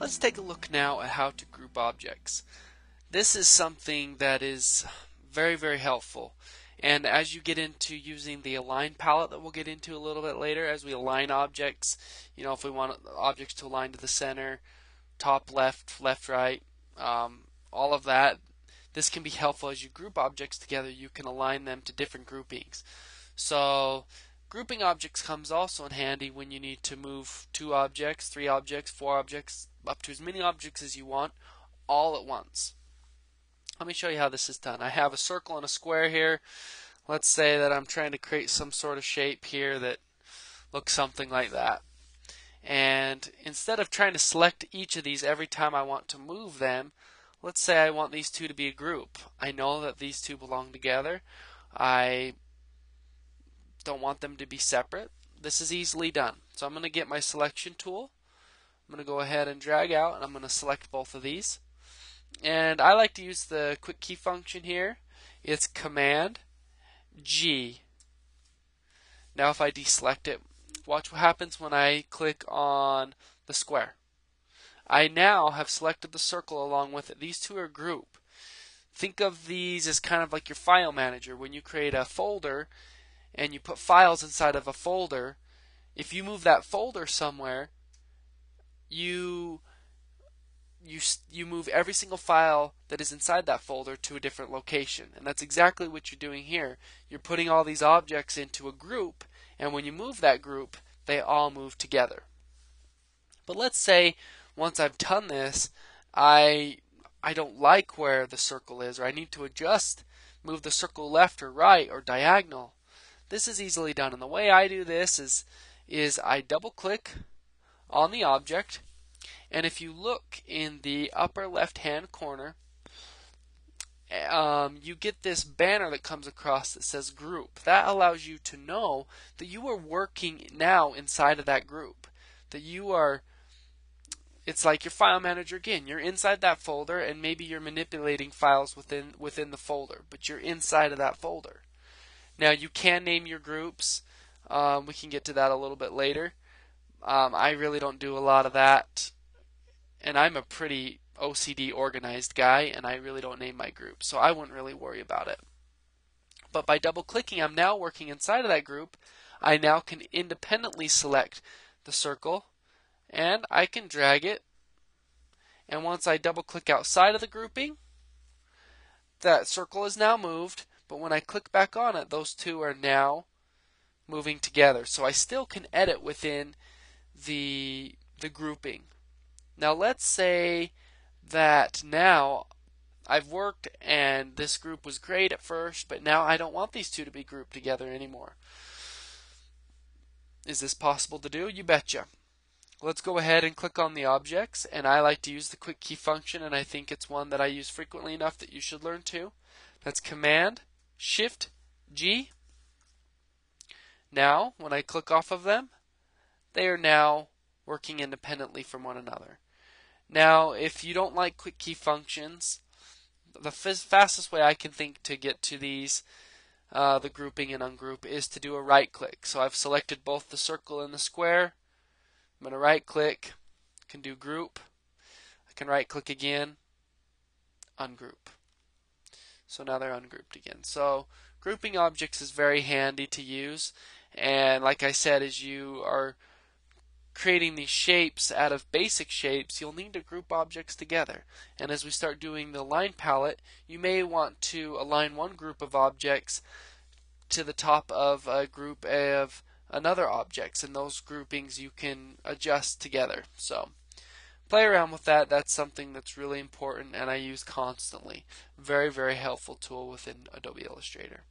let's take a look now at how to group objects. This is something that is very helpful. And as you get into using the align palette that we'll get into a little bit later, as we align objects, if we want objects to align to the center, top left, left right, all of that, this can be helpful as you group objects together. You can align them to different groupings. So grouping objects comes also in handy when you need to move 2 objects, 3 objects, 4 objects, up to as many objects as you want all at once. Let me show you how this is done. I have a circle and a square here. Let's say that I'm trying to create some sort of shape here that looks something like that. And instead of trying to select each of these every time I want to move them, let's say I want these two to be a group. I know that these two belong together. I don't want them to be separate. This is easily done. So I'm going to get my selection tool. I'm going to go ahead and drag out, and I'm going to select both of these. And I like to use the quick key function here. It's Command G. Now if I deselect it, watch what happens when I click on the square. I now have selected the circle along with it. These two are a group. Think of these as kind of like your file manager. When you create a folder and you put files inside of a folder, if you move that folder somewhere, you move every single file that is inside that folder to a different location. And that's exactly what you're doing here. You're putting all these objects into a group, and when you move that group, they all move together. But let's say once I've done this, I don't like where the circle is, or I need to adjust, move the circle left or right or diagonal. This is easily done, and the way I do this is I double click on the object, and if you look in the upper left hand corner, you get this banner that comes across that says group. That allows you to know that you are working now inside of that group. It's like your file manager again. You're inside that folder, and maybe you're manipulating files within the folder, but you're inside of that folder. Now you can name your groups. We can get to that a little bit later. I really don't do a lot of that, and I'm a pretty OCD organized guy, and I really don't name my groups, so I wouldn't really worry about it. But by double clicking, I'm now working inside of that group. I now can independently select the circle, and I can drag it, and once I double click outside of the grouping, that circle is now moved, but when I click back on it, those two are now moving together. So I still can edit within the grouping. Now let's say that now I've worked and this group was great at first, but now I don't want these two to be grouped together anymore. Is this possible to do? You betcha. Let's go ahead and click on the objects, and I like to use the quick key function, and I think it's one that I use frequently enough that you should learn too. That's Command Shift G. Now when I click off of them, they are now working independently from one another. Now if you don't like quick key functions, the fastest way I can think to get to these, the grouping and ungroup, is to do a right click. So I've selected both the circle and the square. I'm going to right click, can do group, I can right click again, ungroup. So now they're ungrouped again. So grouping objects is very handy to use, and like I said, as you are creating these shapes out of basic shapes, you'll need to group objects together. And as we start doing the line palette, you may want to align one group of objects to the top of a group of another objects, and those groupings you can adjust together. So play around with that. That's something that's really important and I use constantly. Very helpful tool within Adobe Illustrator.